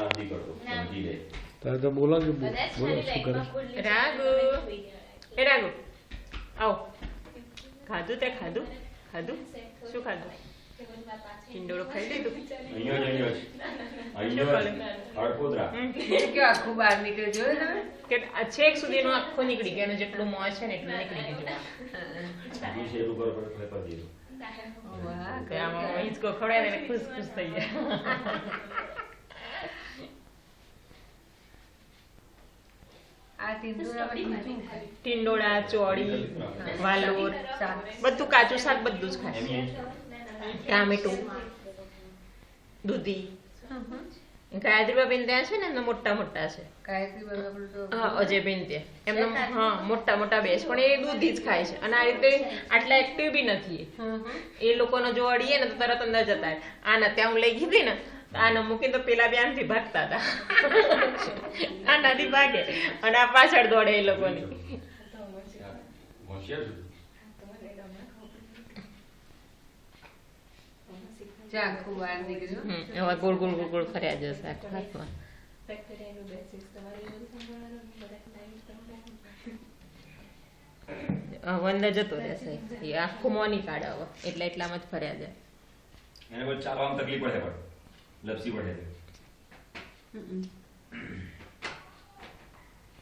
નથી કરતો સમજી લે તારે તો બોલો કે બોલો શું કરે રાગુ એ રાગુ આવો ખાધું તે ખાધું ખાધું શું ખાધું ટીંડોળો ખાઈ લીધું અહીંયા જ હળપોદરા કે આખું બહાર નીકળી જોયું તમે કે આ છેક સુધીનો આખો નીકળી ગયો અને જેટલું મોં છે ને એટલું નીકળી ગયું બીજું શેર ઉપર પર દીધું વાહ કે આમાં હિંચકો ખવડાવે ને ખુશ ખુશ થઈ જાય આ તીંદુરામાં શું ખાય? ટીંડોળા ચોળી વાલોર બધું કાચું શાક બધું જ ખાય ટામેટું દૂધી ગાયત્રીબાબેન ત્યાં છે ને એમના મોટા મોટા છે ગાયત્રી બરાબર તો હા અજયબેન ત્યાં એમના હા મોટા મોટા બેસ પણ એ દૂધી જ ખાય છે અને આ રીતે આટલા એક્ટિવ બી નથી એ લોકોનો જો અડીએ ને તો તરત અંદર જતા રહે. આના ત્યાં હું લઈ ગઈ ને આને મૂકીને તો પેલા બે આમથી ભાગતા હતા આનાથી ભાગે અને આ પાછળ દોડે એ લોકોની હોશિયાર જા આખું બહાર નીકળ્યું હવે ગોળ ગોળ ગોળ ગોળ ફર્યા જશે આખા હાથમાં હવે અંદર જતો રહેશે એ આખું મોની કાઢે હવે એટલે એટલામાં જ ફર્યા જાય એને કોઈ ચાલવામાં તકલીફ પડે પણ લપસી પડે